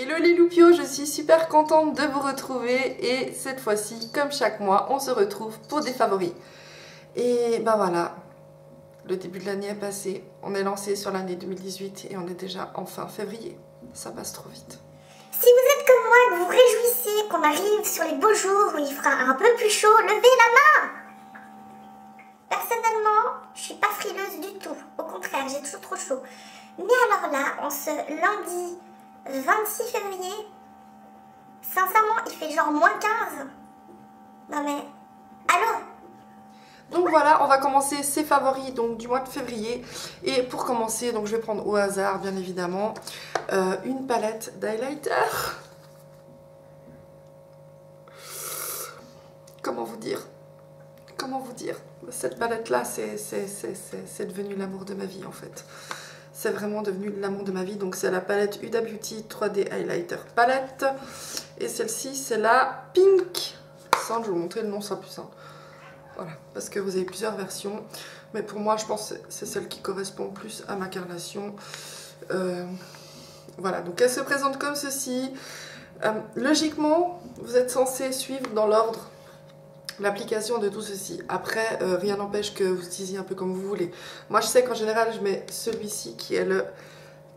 Hello les loupiots, je suis super contente de vous retrouver et cette fois-ci, comme chaque mois, on se retrouve pour des favoris. Et ben voilà, le début de l'année est passé, on est lancé sur l'année 2018 et on est déjà en fin février. Ça passe trop vite. Si vous êtes comme moi, que vous vous réjouissez qu'on arrive sur les beaux jours où il fera un peu plus chaud, levez la main! Personnellement, je suis pas frileuse du tout. Au contraire, j'ai toujours trop chaud. Mais alors là, en ce lundi 26 février, sincèrement, il fait genre moins 15. Non mais, allô? Donc voilà, on va commencer ces favoris donc, du mois de février. Et pour commencer, donc, je vais prendre au hasard, bien évidemment, une palette d'highlighter. Comment vous dire? Comment vous dire? Cette palette-là, c'est devenu l'amour de ma vie, en fait. C'est vraiment devenu l'amour de ma vie. Donc c'est la palette Huda Beauty 3D Highlighter Palette. Et celle-ci, c'est la Pink. Ça, je vais vous montrer le nom, ça sera plus simple. Voilà, parce que vous avez plusieurs versions. Mais pour moi, je pense que c'est celle qui correspond plus à ma carnation. Voilà, donc elle se présente comme ceci. Logiquement, vous êtes censé suivre dans l'ordre l'application de tout ceci. Après, rien n'empêche que vous utilisiez un peu comme vous voulez. Moi, je sais qu'en général, je mets celui-ci qui est le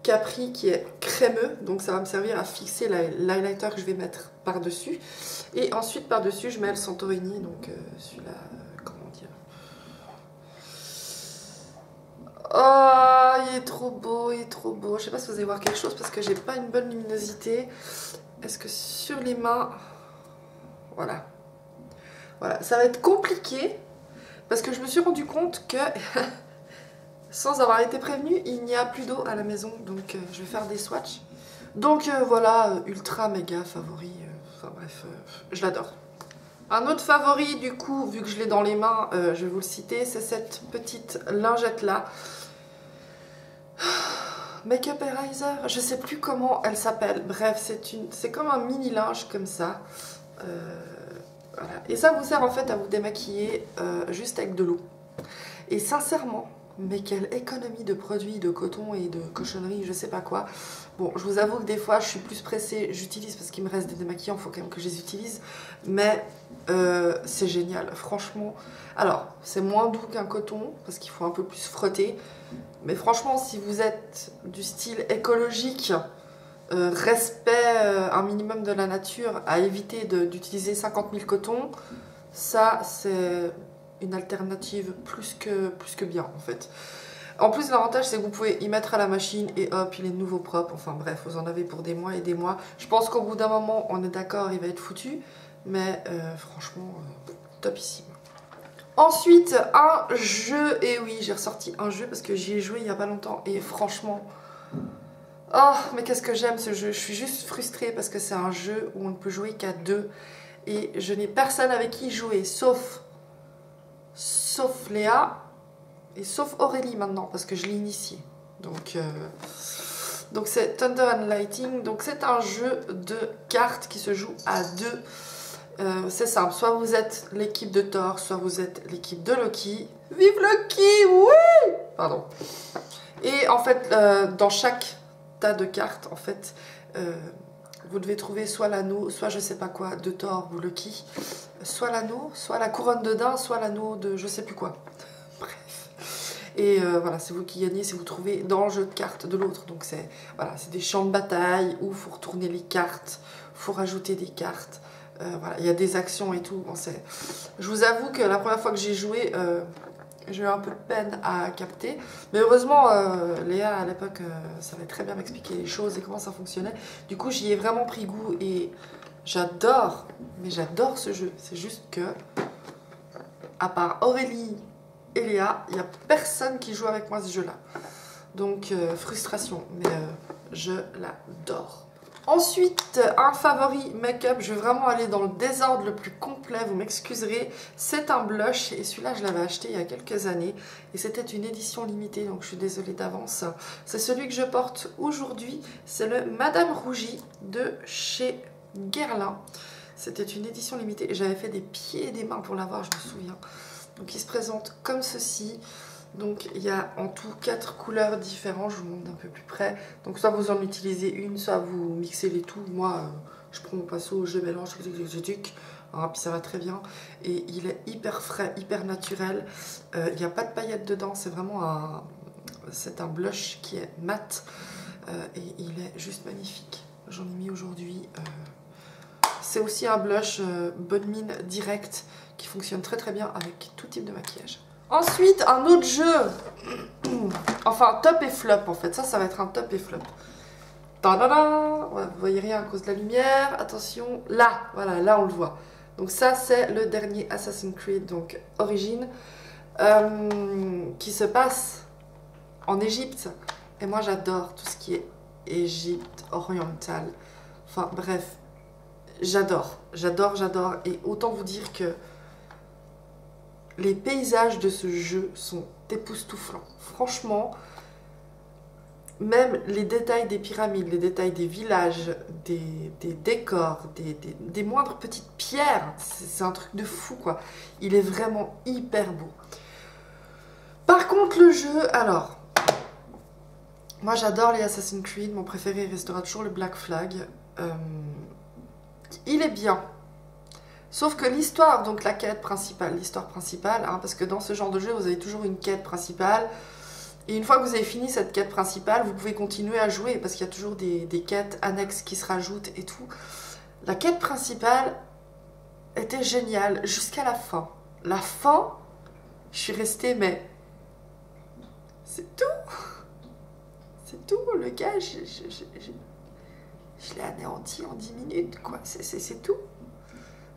Capri, qui est crémeux. Donc, ça va me servir à fixer l'highlighter que je vais mettre par-dessus. Et ensuite, par-dessus, je mets le Santorini. Donc, celui-là, comment dire? Oh, il est trop beau, il est trop beau. Je sais pas si vous allez voir quelque chose parce que j'ai pas une bonne luminosité. Est-ce que sur les mains... Voilà. Voilà, ça va être compliqué parce que je me suis rendu compte que sans avoir été prévenue, il n'y a plus d'eau à la maison, donc je vais faire des swatchs. Donc voilà, ultra méga favori, enfin bref, je l'adore. Un autre favori du coup, vu que je l'ai dans les mains, je vais vous le citer, c'est cette petite lingette là. Makeup Eraser, je sais plus comment elle s'appelle, bref, c'est comme un mini linge comme ça. Voilà. Et ça vous sert en fait à vous démaquiller juste avec de l'eau. Et sincèrement, mais quelle économie de produits, de coton et de cochonneries, je sais pas quoi. Bon, je vous avoue que des fois je suis plus pressée, j'utilise parce qu'il me reste des démaquillants, il faut quand même que je les utilise. Mais c'est génial, franchement. Alors, c'est moins doux qu'un coton parce qu'il faut un peu plus frotter. Mais franchement, si vous êtes du style écologique, respect un minimum de la nature, à éviter d'utiliser 50 000 cotons, ça c'est une alternative plus que bien en fait. En plus l'avantage c'est que vous pouvez y mettre à la machine et hop il est de nouveau propre, enfin bref vous en avez pour des mois et des mois. Je pense qu'au bout d'un moment on est d'accord il va être foutu, mais franchement topissime. Ensuite un jeu, et oui j'ai ressorti un jeu parce que j'y ai joué il y a pas longtemps et franchement... Oh, mais qu'est-ce que j'aime ce jeu. Je suis juste frustrée parce que c'est un jeu où on ne peut jouer qu'à deux. Et je n'ai personne avec qui jouer, sauf Léa et sauf Aurélie maintenant, parce que je l'ai initié. Donc c'est Thunder and Lighting. Donc c'est un jeu de cartes qui se joue à deux. C'est simple, soit vous êtes l'équipe de Thor, soit vous êtes l'équipe de Loki. Vive Loki, oui! Pardon. Et en fait, dans chaque tas de cartes, en fait, vous devez trouver soit l'anneau, soit je sais pas quoi, de Thor ou Loki, soit l'anneau, soit la couronne de daim, soit l'anneau de je sais plus quoi. Bref. Et voilà, c'est vous qui gagnez si vous trouvez dans le jeu de cartes de l'autre. Donc c'est voilà, c'est des champs de bataille où il faut retourner les cartes, il faut rajouter des cartes. Voilà, il y a des actions et tout. Bon, je vous avoue que la première fois que j'ai joué... j'ai eu un peu de peine à capter. Mais heureusement, Léa, à l'époque, savait très bien m'expliquer les choses et comment ça fonctionnait. Du coup, j'y ai vraiment pris goût et j'adore, mais j'adore ce jeu. C'est juste que, à part Aurélie et Léa, il n'y a personne qui joue avec moi ce jeu-là. Donc, frustration, mais je l'adore. Ensuite, un favori make-up, je vais vraiment aller dans le désordre le plus complet, vous m'excuserez. C'est un blush et celui-là je l'avais acheté il y a quelques années et c'était une édition limitée donc je suis désolée d'avance. C'est celui que je porte aujourd'hui, c'est le Madame Rougie de chez Guerlain. C'était une édition limitée et j'avais fait des pieds et des mains pour l'avoir, je me souviens. Donc il se présente comme ceci. Donc il y a en tout 4 couleurs différentes, je vous montre d'un peu plus près. Donc soit vous en utilisez une, soit vous mixez les tout. Moi je prends mon pinceau, je mélange, hein, puis ça va très bien. Et il est hyper frais, hyper naturel. Il n'y a pas de paillettes dedans, c'est vraiment c'est un blush qui est mat. Et il est juste magnifique. J'en ai mis aujourd'hui. C'est aussi un blush bonne mine direct qui fonctionne très très bien avec tout type de maquillage. Ensuite, un autre jeu, enfin top et flop en fait, ça va être un top et flop. Tadada, ouais, vous voyez rien à cause de la lumière, attention, là, voilà, là on le voit. Donc ça c'est le dernier Assassin's Creed, donc Origins, qui se passe en Égypte. Et moi j'adore tout ce qui est Égypte orientale, enfin bref, j'adore, et autant vous dire que les paysages de ce jeu sont époustouflants. Franchement, même les détails des pyramides, les détails des villages, des décors, des moindres petites pierres, c'est un truc de fou quoi. Il est vraiment hyper beau. Par contre le jeu, alors, moi j'adore les Assassin's Creed, mon préféré restera toujours le Black Flag. Il est bien. Sauf que l'histoire, donc la quête principale, l'histoire principale, hein, parce que dans ce genre de jeu, vous avez toujours une quête principale. Et une fois que vous avez fini cette quête principale, vous pouvez continuer à jouer, parce qu'il y a toujours des quêtes annexes qui se rajoutent et tout. La quête principale était géniale jusqu'à la fin. La fin, je suis restée, mais c'est tout. C'est tout, le gars, je l'ai anéanti en 10 minutes, quoi. C'est tout.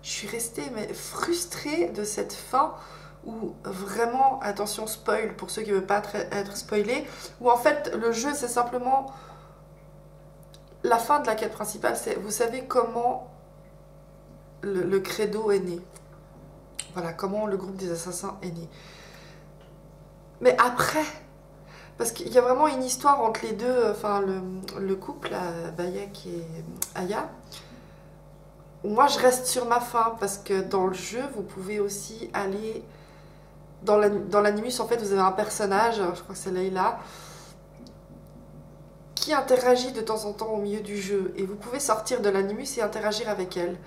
Je suis restée mais frustrée de cette fin où vraiment, attention spoil pour ceux qui ne veulent pas être spoilés, où en fait le jeu c'est simplement la fin de la quête principale, c'est vous savez comment le credo est né. Voilà, comment le groupe des assassins est né. Mais après, parce qu'il y a vraiment une histoire entre les deux, enfin le couple, Bayek et Aya. Moi, je reste sur ma faim parce que dans le jeu, vous pouvez aussi aller... Dans l'animus, en fait, vous avez un personnage, je crois que c'est Layla, qui interagit de temps en temps au milieu du jeu. Et vous pouvez sortir de l'animus et interagir avec elle.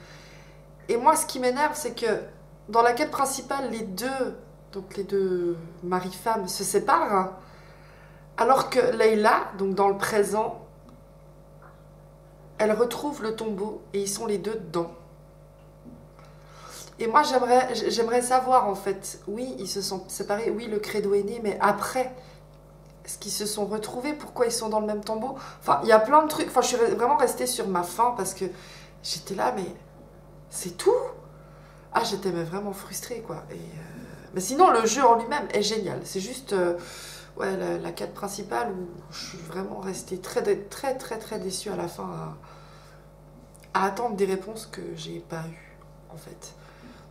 Et moi, ce qui m'énerve, c'est que dans la quête principale, les deux mari-femmes se séparent. Hein, alors que Layla, donc dans le présent... Elle retrouve le tombeau et ils sont les deux dedans. Et moi j'aimerais savoir en fait, oui ils se sont séparés, oui le credo est né, mais après, est-ce qu'ils se sont retrouvés, pourquoi ils sont dans le même tombeau? Enfin il y a plein de trucs, enfin je suis vraiment restée sur ma faim parce que j'étais là mais c'est tout? Ah j'étais vraiment frustrée quoi. Mais sinon le jeu en lui-même est génial, c'est juste... ouais, la quête principale où je suis vraiment restée très déçue à la fin à attendre des réponses que j'ai pas eues en fait.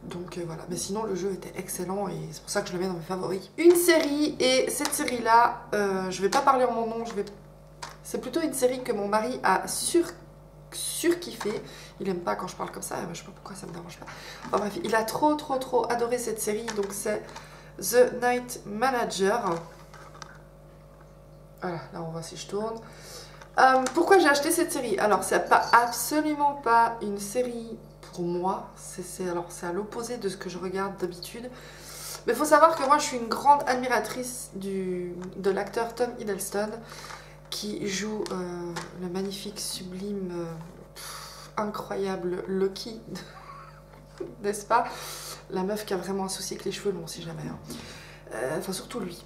Donc voilà, mais sinon le jeu était excellent et c'est pour ça que je le mets dans mes favoris. Une série, et cette série là, je vais pas parler en mon nom, c'est plutôt une série que mon mari a surkiffé. Il aime pas quand je parle comme ça, je sais pas pourquoi ça me dérange pas. Enfin bref, il a trop adoré cette série, donc c'est The Night Manager. Voilà, là on voit si je tourne. Pourquoi j'ai acheté cette série? Alors, c'est absolument pas une série pour moi. C'est à l'opposé de ce que je regarde d'habitude. Mais il faut savoir que moi, je suis une grande admiratrice de l'acteur Tom Hiddleston qui joue le magnifique, sublime, incroyable Loki, n'est-ce pas? La meuf qui a vraiment un souci avec les cheveux longs, si jamais. Hein. Enfin, surtout lui.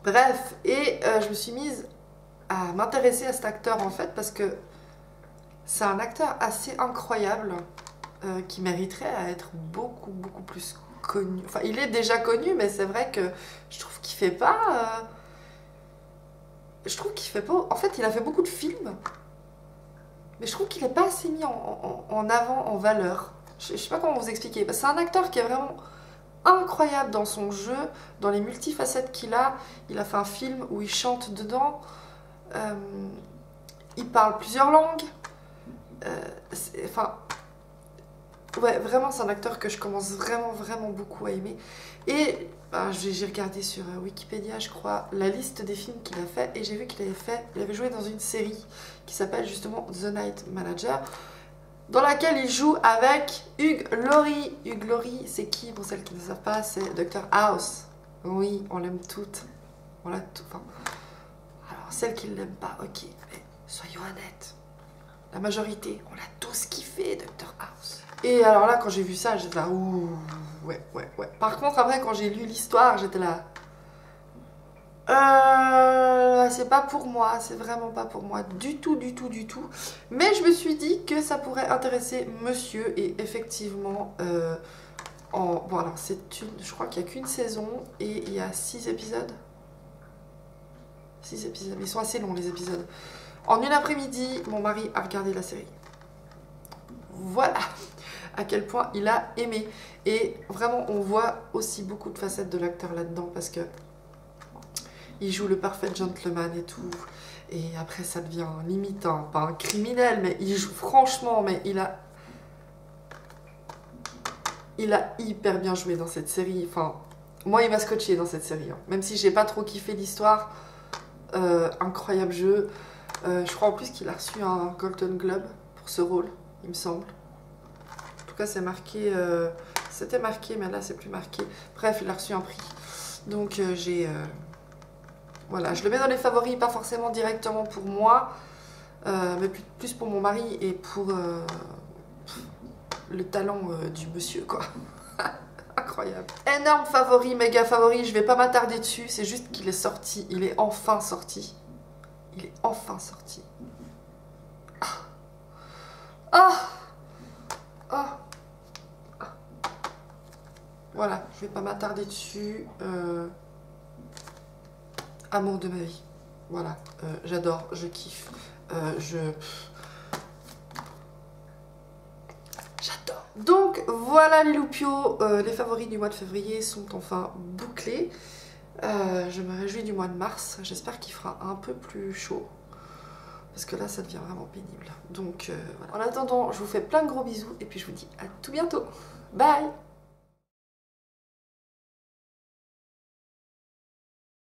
Bref, et je me suis mise à m'intéresser à cet acteur en fait parce que c'est un acteur assez incroyable qui mériterait à être beaucoup plus connu. Enfin, il est déjà connu, mais c'est vrai que je trouve qu'il fait pas... En fait, il a fait beaucoup de films, mais je trouve qu'il n'est pas assez mis en avant, en valeur. Je sais pas comment vous expliquer. C'est un acteur qui est vraiment... incroyable dans son jeu, dans les multifacettes qu'il a. Il a fait un film où il chante dedans. Il parle plusieurs langues. Enfin, Ouais, vraiment, c'est un acteur que je commence vraiment beaucoup à aimer. Et j'ai regardé sur Wikipédia, je crois, la liste des films qu'il a fait. Et j'ai vu qu'il avait joué dans une série qui s'appelle justement The Night Manager, dans laquelle il joue avec Hugh Laurie. Hugh Laurie, c'est qui? Pour celles qui ne savent pas, c'est Dr House. Oui, on l'aime toutes. On l'a tout. Enfin, alors, celles qui ne l'aiment pas, ok, mais soyons honnêtes. La majorité, on l'a tous kiffé, Dr House. Et alors là, quand j'ai vu ça, j'étais là, ouh, ouais. Par contre, après, quand j'ai lu l'histoire, j'étais là, c'est pas pour moi, c'est vraiment pas pour moi, du tout. Mais je me suis dit que ça pourrait intéresser monsieur, et effectivement, bon alors, je crois qu'il n'y a qu'une saison, et il y a 6 épisodes. 6 épisodes, ils sont assez longs les épisodes. En une après-midi, mon mari a regardé la série. Voilà à quel point il a aimé. Et vraiment, on voit aussi beaucoup de facettes de l'acteur là-dedans, parce que il joue le parfait gentleman et tout. Et après, ça devient limite pas un criminel, mais il joue franchement, mais il a hyper bien joué dans cette série. Enfin, moi, il m'a scotché dans cette série. Hein. Même si j'ai pas trop kiffé l'histoire, incroyable jeu. Je crois en plus qu'il a reçu un Golden Globe pour ce rôle, il me semble. En tout cas, c'est marqué. C'était marqué, mais là, c'est plus marqué. Bref, il a reçu un prix. Donc, voilà, je le mets dans les favoris, pas forcément directement pour moi, mais plus pour mon mari et pour le talent du monsieur, quoi. Incroyable. Énorme favori, méga favori, je vais pas m'attarder dessus, c'est juste qu'il est sorti, il est enfin sorti. Il est enfin sorti. Voilà, je vais pas m'attarder dessus. Amour de ma vie. Voilà, j'adore, je kiffe. J'adore. Donc voilà les loupiaux, les favoris du mois de février sont enfin bouclés. Je me réjouis du mois de mars, j'espère qu'il fera un peu plus chaud. Parce que là, ça devient vraiment pénible. Donc voilà. En attendant, je vous fais plein de gros bisous et puis je vous dis à tout bientôt. Bye!